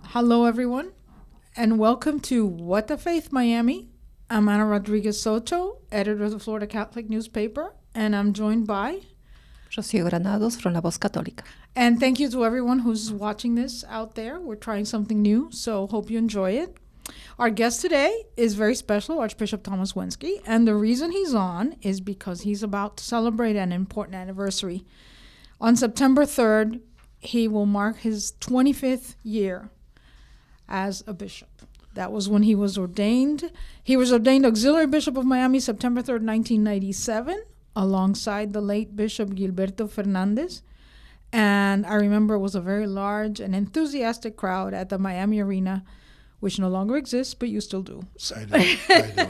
Hello, everyone, and welcome to What the Faith Miami. I'm Ana Rodríguez-Soto, editor of the Florida Catholic newspaper, and I'm joined by Rocío Granados from La Voz Católica. And thank you to everyone who's watching this out there. We're trying something new, so hope you enjoy it. Our guest today is very special, Archbishop Thomas Wenski, and the reason he's on is because he's about to celebrate an important anniversary. On September 3rd, he will mark his 25th year as a bishop. That was when he was ordained. He was ordained Auxiliary Bishop of Miami September 3rd, 1997, alongside the late Bishop Gilberto Fernandez. And I remember it was a very large and enthusiastic crowd at the Miami Arena, which no longer exists, but you still do. I do, yes.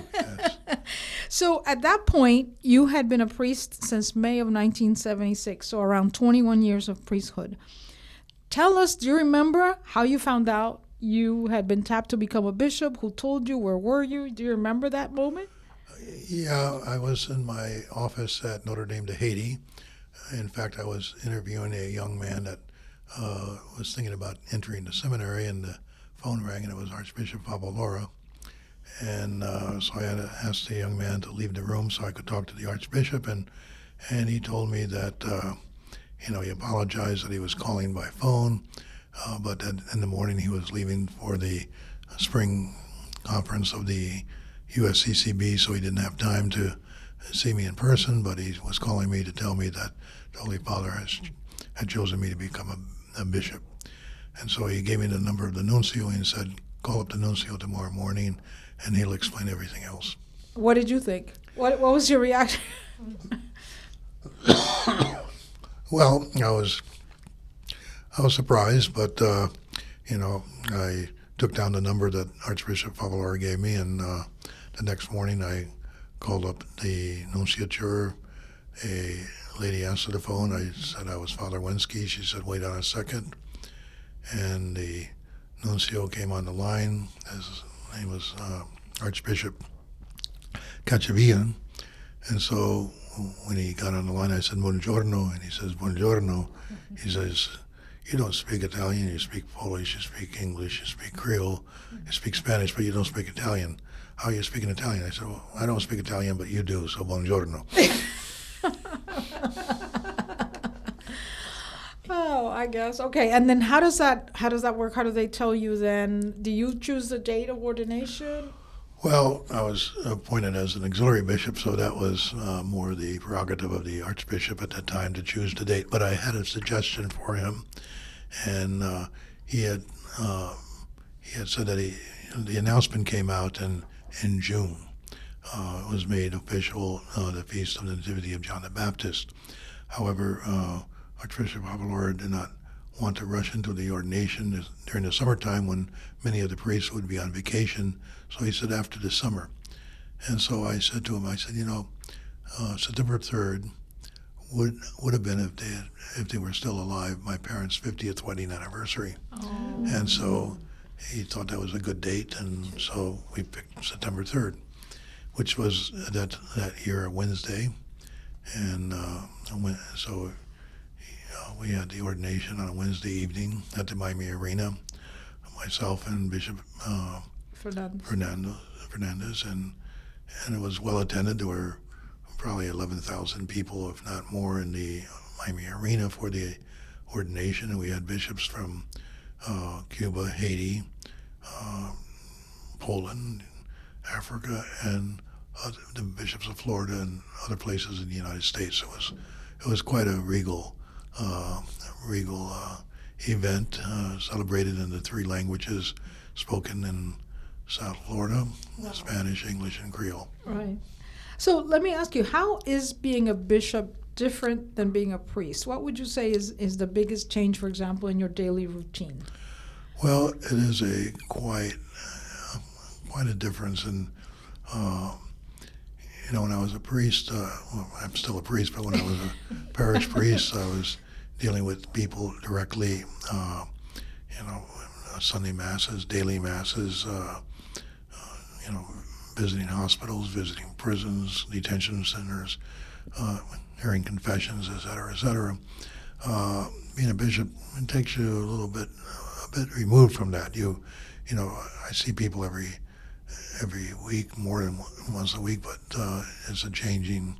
So at that point, you had been a priest since May of 1976, so around 21 years of priesthood. Tell us, do you remember how you found out you had been tapped to become a bishop? Who told you? Where were you? Do you remember that moment? Yeah, I was in my office at Notre Dame Tejeda. In fact, I was interviewing a young man that was thinking about entering the seminary, and the phone rang, and it was Archbishop Thomas. And so I had to ask the young man to leave the room so I could talk to the Archbishop, and he told me that, he apologized that he was calling by phone, but that in the morning he was leaving for the spring conference of the USCCB, so he didn't have time to see me in person, but he was calling me to tell me that the Holy Father had chosen me to become a bishop. And so he gave me the number of the nuncio and said, call up the nuncio tomorrow morning and he'll explain everything else. What did you think? What was your reaction? Well, I was surprised, but I took down the number that Archbishop Thomas gave me, and the next morning I called up the nunciature. A lady answered the phone. I said I was Father Wenski. She said, wait on a second. And the nuncio came on the line. His name was Archbishop Cabrera. And so when he got on the line, I said, buongiorno. And he says, buongiorno. He says, you don't speak Italian, you speak Polish, you speak English, you speak Creole, you speak Spanish, but you don't speak Italian. How are you speaking Italian? I said, well, I don't speak Italian, but you do, so buongiorno. Oh, I guess. Okay, and then how does that work? How do they tell you then? Do you choose the date of ordination? Well, I was appointed as an auxiliary bishop, so that was more the prerogative of the archbishop at that time to choose the date. But I had a suggestion for him, and he had said that the announcement came out in June. It was made official, the Feast of the Nativity of John the Baptist. However, Archbishop Thomas did not want to rush into the ordination during the summertime when many of the priests would be on vacation. So he said after the summer. And so I said to him, September 3rd would have been, if they were still alive, my parents' 50th wedding anniversary. Oh. And so he thought that was a good date, and so we picked September 3rd, which was that year a Wednesday. And so we had the ordination on a Wednesday evening at the Miami Arena, myself and Bishop Fernandez, and it was well attended. There were probably 11,000 people, if not more, in the Miami Arena for the ordination, and we had bishops from Cuba, Haiti, Poland, Africa, and the bishops of Florida and other places in the United States. It was quite a regal event, celebrated in the three languages spoken in South Florida: wow. Spanish, English, and Creole. Right. So let me ask you, how is being a bishop different than being a priest? What would you say is the biggest change, for example, in your daily routine? Well, it is quite a difference. And when I was a priest, well, I'm still a priest, but when I was a parish priest, I was dealing with people directly. Sunday masses, daily masses, visiting hospitals, visiting prisons, detention centers, hearing confessions, et cetera, et cetera. being a bishop, it takes you a bit removed from that. You know, I see people every week, more than once a week, but it's a changing.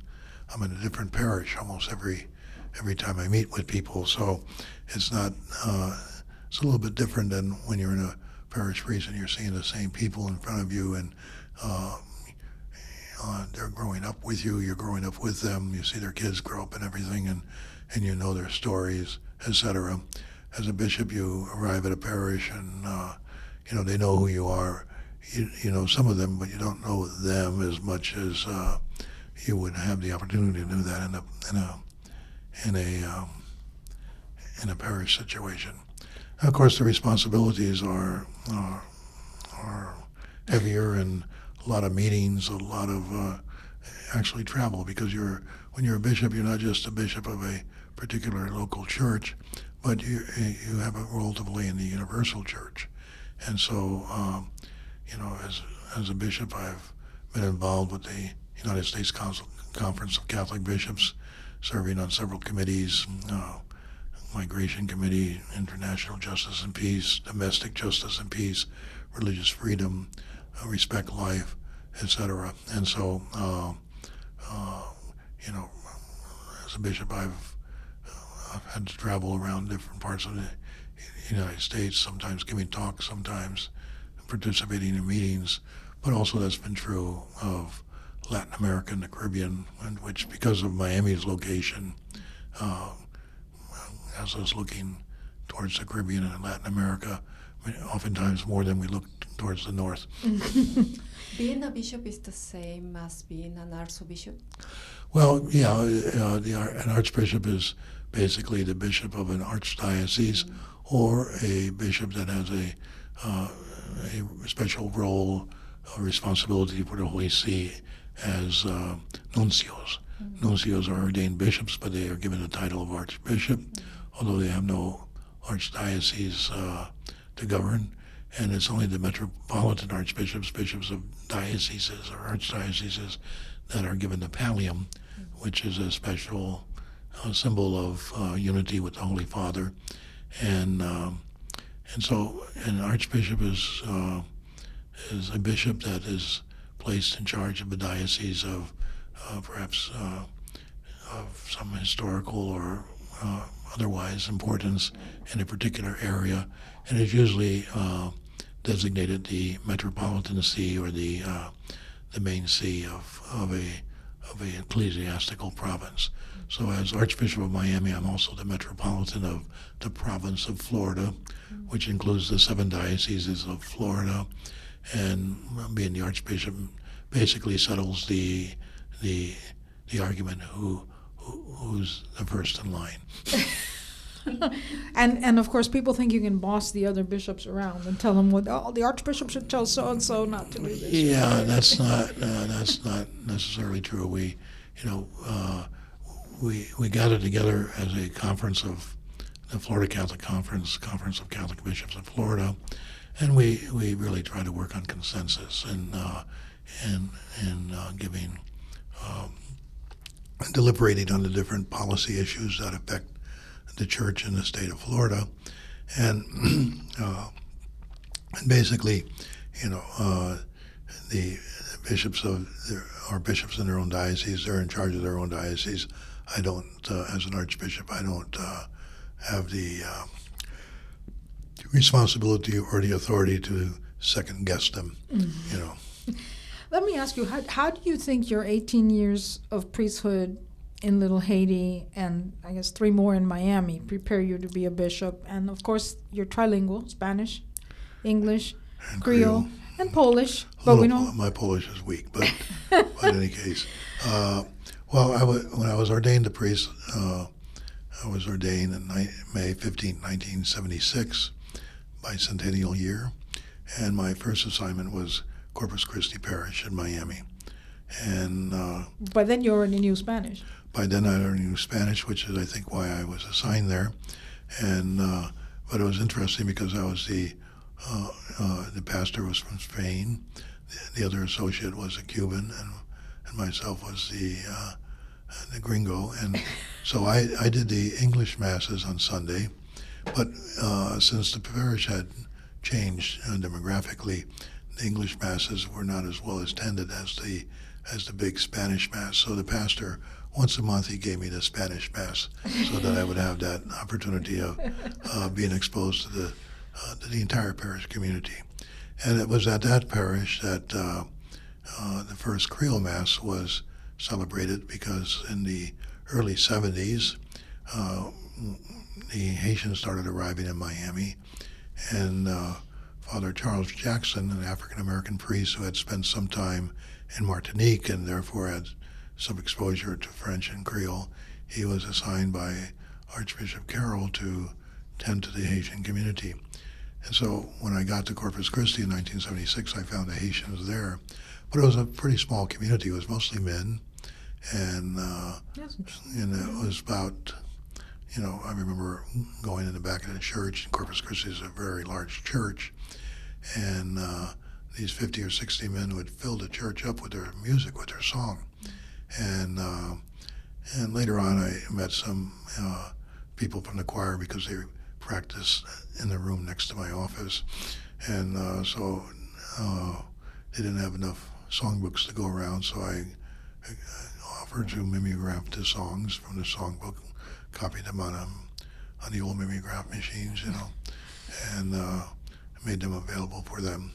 I'm in a different parish almost every time I meet with people, so it's not. It's a little bit different than when you're in a parish priest and you're seeing the same people in front of you, and they're growing up with you. You're growing up with them. You see their kids grow up and everything, and you know their stories, etc. As a bishop, you arrive at a parish, and you know they know who you are. You know some of them, but you don't know them as much as you would have the opportunity to do that in a parish situation. And of course, the responsibilities are heavier, and a lot of meetings, a lot of actually travel, because when you're a bishop, you're not just a bishop of a particular local church, but you have a role to play in the universal church. And so, you know, as a bishop, I've been involved with the United States Conference of Catholic Bishops, serving on several committees, Migration Committee, International Justice and Peace, Domestic Justice and Peace, Religious Freedom, Respect Life, etc. And so, you know, as a bishop, I've had to travel around different parts of the United States, sometimes giving talks, sometimes participating in meetings, but also that's been true of Latin America and the Caribbean, in which, because of Miami's location, has us looking towards the Caribbean and Latin America, oftentimes more than we look towards the north. Being a bishop is the same as being an archbishop? Well, yeah, an archbishop is basically the bishop of an archdiocese, or a bishop that has a special role or responsibility for the Holy See as nuncios. Nuncios are ordained bishops, but they are given the title of archbishop, although they have no archdiocese to govern. And it's only the metropolitan archbishops, bishops of dioceses or archdioceses, that are given the pallium, which is a special symbol of unity with the Holy Father. And so an archbishop is a bishop that is placed in charge of a diocese of perhaps of some historical or otherwise importance in a particular area, and is usually designated the metropolitan see, or the main see of a ecclesiastical province. So as Archbishop of Miami, I'm also the metropolitan of the province of Florida, which includes the 7 dioceses of Florida, and being the archbishop basically settles the argument who's the first in line. And of course, people think you can boss the other bishops around and tell them the archbishop should tell so and so not to do this. Yeah, that's not necessarily true. We gathered together as a conference of the Florida Catholic Conference of Catholic Bishops of Florida, and we really try to work on consensus and giving deliberating on the different policy issues that affect the church in the state of Florida, and basically, the bishops are bishops in their own diocese. They're in charge of their own diocese. I don't, as an archbishop, I don't have the responsibility or the authority to second guess them. Let me ask you, how do you think your 18 years of priesthood in Little Haiti, and I guess 3 more in Miami, prepare you to be a bishop? And of course, you're trilingual: Spanish, English, And Creole, and Polish. But we know my Polish is weak, but in any case, when I was ordained a priest, I was ordained in May 15, 1976, bicentennial year, and my first assignment was Corpus Christi Parish in Miami. And But then you already knew Spanish. By then I already knew Spanish, which is, I think, why I was assigned there. And but it was interesting because I was the pastor was from Spain, the other associate was a Cuban, and myself was the the gringo, and so I did the English masses on Sunday, but since the parish had changed demographically, the English masses were not as well attended as the big Spanish mass. So the pastor, once a month, he gave me the Spanish mass so that I would have that opportunity of being exposed to the entire parish community. And it was at that parish that the first Creole Mass was celebrated, because in the early 70s, the Haitians started arriving in Miami, and Father Charles Jackson, an African-American priest who had spent some time in Martinique and therefore had some exposure to French and Creole, he was assigned by Archbishop Carroll to tend to the Haitian community. And so when I got to Corpus Christi in 1976, I found the Haitians there. But it was a pretty small community. It was mostly men. And it was about, I remember going in the back of the church. Corpus Christi is a very large church. And these 50 or 60 men would fill the church up with their music, with their song. And later on, I met some people from the choir, because they practiced in the room next to my office. And so they didn't have enough songbooks to go around, so I offered to mimeograph the songs from the songbook, copied them on the old mimeograph machines, and made them available for them.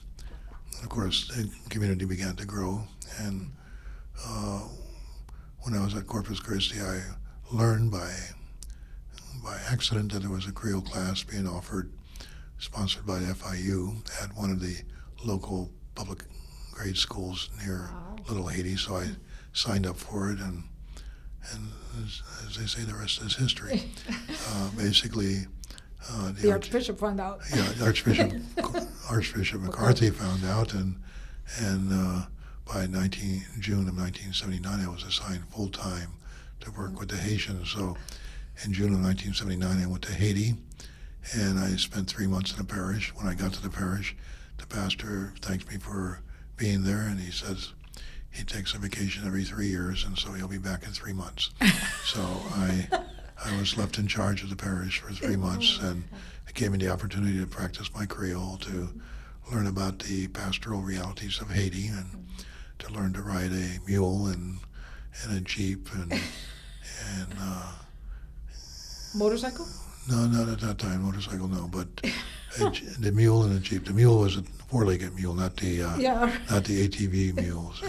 And of course, the community began to grow, and when I was at Corpus Christi, I learned by accident that there was a Creole class being offered, sponsored by FIU, at one of the local public grade schools near Little Haiti. So I signed up for it, and as they say, the rest is history. Basically, the Archbishop found out. Yeah, Archbishop McCarthy found out, and by June of 1979, I was assigned full time to work with the Haitians. So in June of 1979, I went to Haiti, and I spent 3 months in the parish. When I got to the parish, the pastor thanked me for being there, and he says he takes a vacation every 3 years, and so he'll be back in 3 months. So I was left in charge of the parish for 3 months, and it gave me the opportunity to practice my Creole, to learn about the pastoral realities of Haiti, and to learn to ride a mule and a jeep and motorcycle? No, not at that time. Motorcycle, no, but the mule and the jeep. The mule was a four-legged mule, not the ATV mules.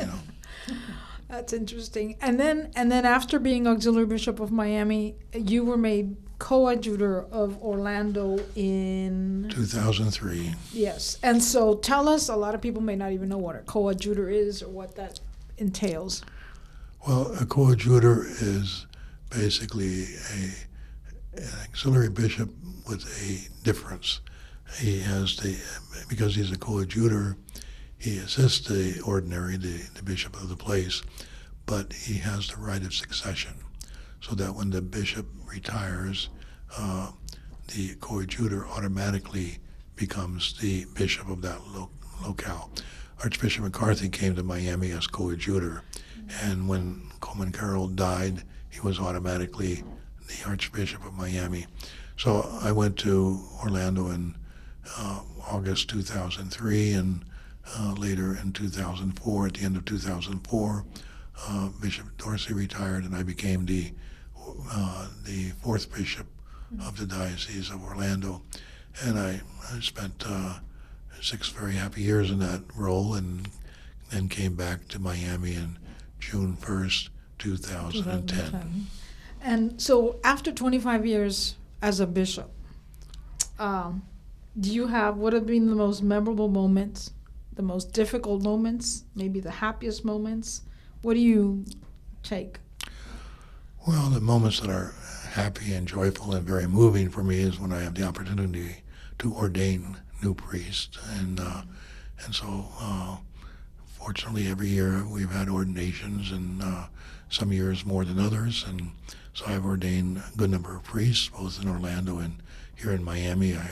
That's interesting. And then after being auxiliary bishop of Miami, you were made Coedutor of Orlando in 2003. Yes. And so tell us, a lot of people may not even know what a coadjutor is or what that entails. Well, a coadjutor is basically an auxiliary bishop with a difference. He has because he's a coadjutor, he assists the ordinary, the bishop of the place, but he has the right of succession, so that when the bishop retires, the coadjutor automatically becomes the bishop of that locale. Archbishop McCarthy came to Miami as coadjutor, and when Coleman Carroll died, he was automatically the Archbishop of Miami. So I went to Orlando in August 2003, and later in 2004, at the end of 2004, Bishop Dorsey retired, and I became the fourth bishop of the Diocese of Orlando. And I spent 6 very happy years in that role, and then came back to Miami in June 1st, 2010. And so after 25 years as a bishop, what have been the most memorable moments, the most difficult moments, maybe the happiest moments? What do you take? Well, the moments that are happy and joyful and very moving for me is when I have the opportunity to ordain new priests. And so fortunately every year we've had ordinations, and some years more than others. And so I've ordained a good number of priests, both in Orlando and here in Miami. I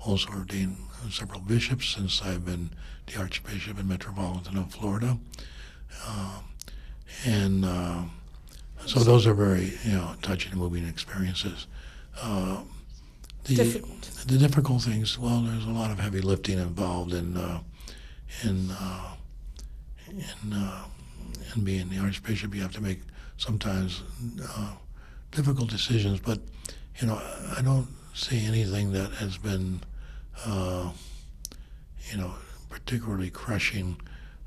also ordained several bishops since I've been the Archbishop and Metropolitan of Florida. So those are very, touching and moving experiences. Difficult. The difficult things. Well, there's a lot of heavy lifting involved in being the Archbishop. You have to make sometimes difficult decisions, but I don't see anything that has been particularly crushing.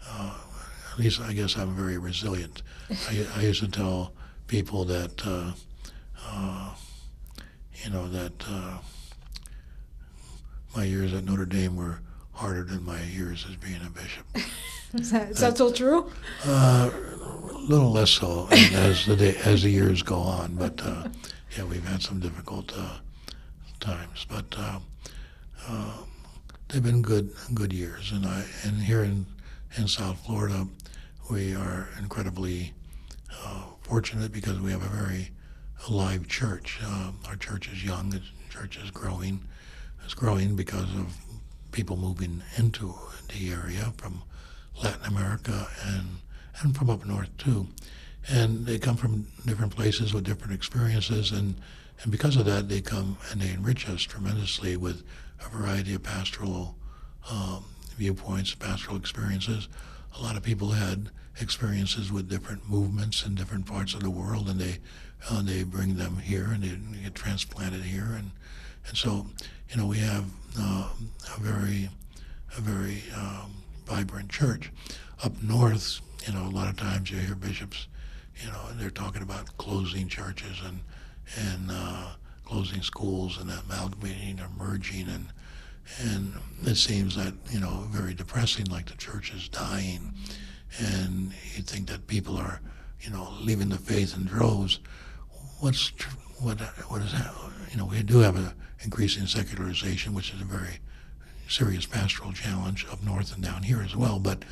At least I guess I'm very resilient. I used to tell people that my years at Notre Dame were harder than my years as being a bishop. Is that so true? A little less so as the years go on, but we've had some difficult times, but they've been good years, and here in South Florida, we are incredibly fortunate because we have a very alive church. Our church is young. The church is growing. It's growing because of people moving into the area from Latin America and from up north too. And they come from different places with different experiences, and because of that, they come and they enrich us tremendously with a variety of pastoral viewpoints, pastoral experiences. A lot of people had experiences with different movements in different parts of the world, and they bring them here, and they get transplanted here, and so we have a very vibrant church. Up north, a lot of times you hear bishops, they're talking about closing churches and closing schools and amalgamating or merging, and it seems that very depressing, like the church is dying, and you think that people are leaving the faith in droves. What is that? We do have an increasing secularization, which is a very serious pastoral challenge up north and down here as well. But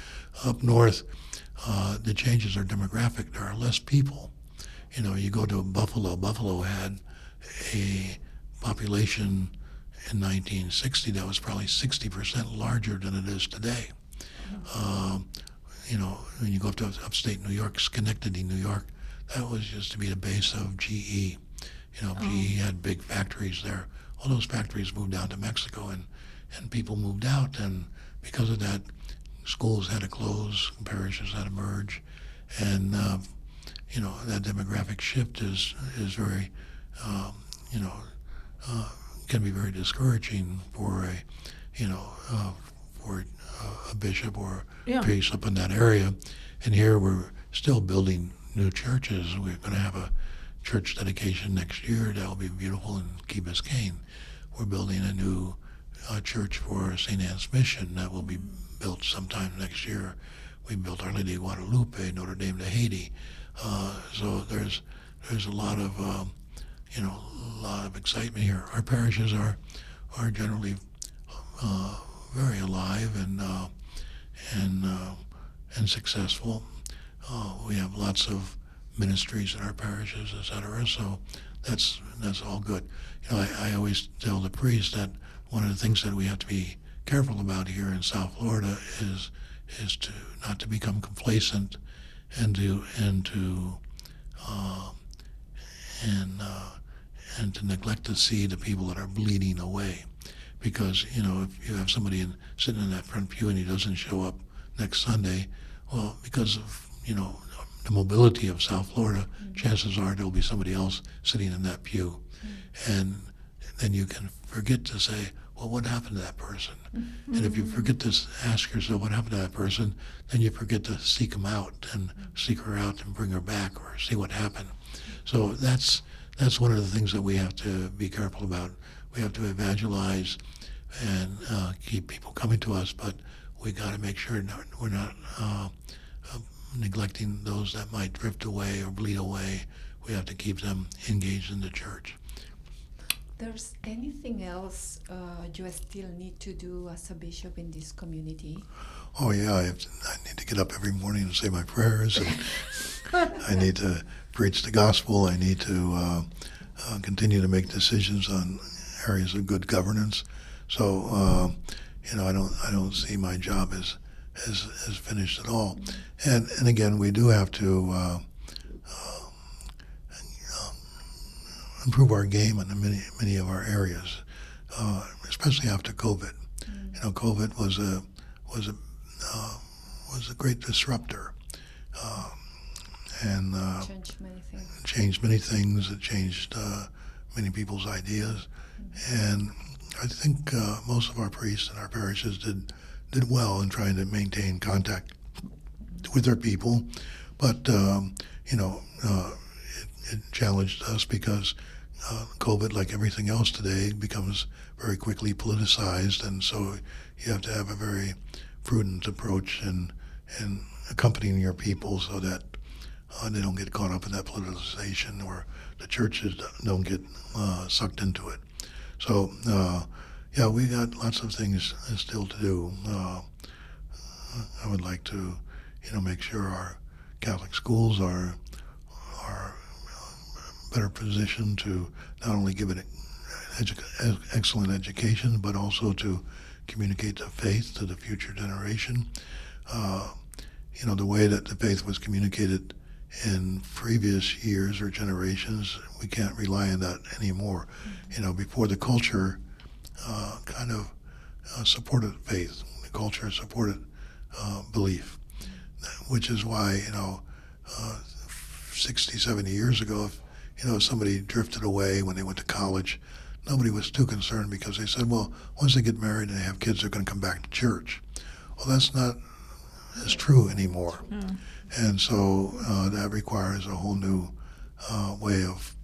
up north, the changes are demographic. There are less people. You go to Buffalo. Buffalo had a population in 1960 that was probably 60% larger than it is today. When you go up to upstate New York, Schenectady, New York, that was used to be the base of GE. GE had big factories there. All those factories moved down to Mexico, and people moved out, and because of that, schools had to close, parishes had to merge, and that demographic shift is very, can be very discouraging for a bishop or priest up in that area. And here we're still building new churches. We're going to have a church dedication next year that will be beautiful in Key Biscayne. We're building a new church for St. Anne's Mission that will be built sometime next year. We built Our Lady of Guadalupe, Notre Dame de Haiti. So there's a lot of excitement here. Our parishes are generally very alive and successful. We have lots of ministries in our parishes, etc. So that's all good. I always tell the priests that one of the things that we have to be careful about here in South Florida is to not to become complacent and to neglect to see the people that are bleeding away. Because if you have somebody sitting in that front pew and he doesn't show up next Sunday, well, because of the mobility of South Florida, chances are there will be somebody else sitting in that pew, and then you can forget to say, well, what happened to that person? And if you forget to ask yourself what happened to that person, then you forget to seek them out and seek her out and bring her back or see what happened. So that's one of the things that we have to be careful about. We have to evangelize and keep people coming to us, but we got to make sure that we're not neglecting those that might drift away or bleed away. We have to keep them engaged in the church. There's anything else you still need to do as a bishop in this community? Oh yeah, I need to get up every morning and say my prayers, and I need to preach the gospel. I need to continue to make decisions on areas of good governance. So I don't see my job as finished at all. And again, we do have to improve our game in many of our areas, especially after COVID. You know, COVID was a great disruptor, and Changed many things. changed many things. It changed many people's ideas, and I think most of our priests in our parishes did well in trying to maintain contact with their people, but you know, it challenged us because COVID, like everything else today, becomes very quickly politicized, and so you have to have a very prudent approach in accompanying your people so that they don't get caught up in that politicization, or the churches don't get sucked into it. So, yeah, we got lots of things still to do. I would like to, make sure our Catholic schools are better positioned to not only give it excellent education, but also to communicate the faith to the future generation. The way that the faith was communicated in previous years or generations, we can't rely on that anymore. Before, the culture kind of supported faith. The culture supported belief, which is why, 60, 70 years ago, if somebody drifted away when they went to college, nobody was too concerned, because they said, well, once they get married and they have kids, they're going to come back to church. Well, that's not as true anymore. And so that requires a whole new way of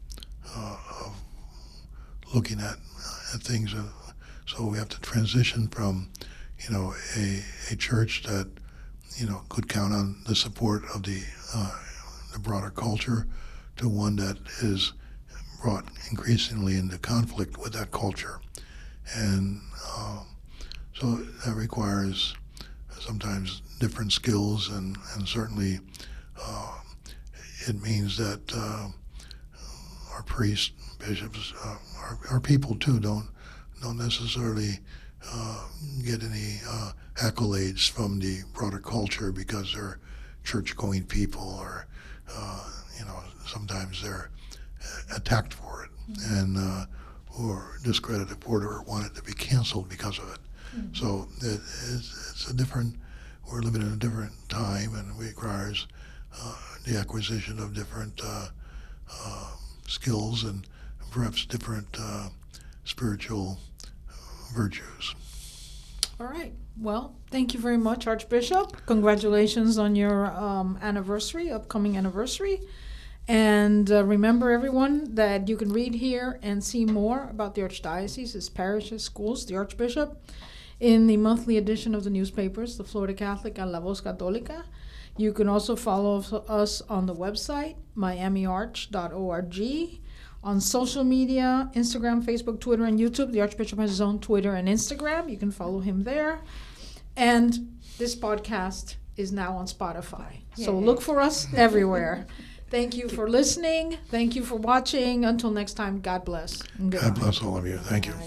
looking at things. So we have to transition from, a church that, could count on the support of the broader culture, to one that is brought increasingly into conflict with that culture. And so that requires sometimes different skills, and certainly it means that our priests, bishops, our people too don't necessarily get any accolades from the broader culture because they're church-going people, or sometimes they're attacked for it, and or discredited for it, or wanted to be canceled because of it. So it's a different. We're living in a different time, and it requires the acquisition of different skills and perhaps different spiritual virtues. All right. Well, thank you very much, Archbishop. Congratulations on your upcoming anniversary. And remember, everyone, that you can read here and see more about the Archdiocese, its parishes, schools, the Archbishop, in the monthly edition of the newspapers, the Florida Catholic and La Voz Católica. You can also follow us on the website, miamiarch.org, on social media, Instagram, Facebook, Twitter, and YouTube. The Archbishop has his own Twitter and Instagram. You can follow him there. And this podcast is now on Spotify. So look for us everywhere. Thank you for listening. Thank you for watching. Until next time, God bless. God bless all of you. Thank you. Bye.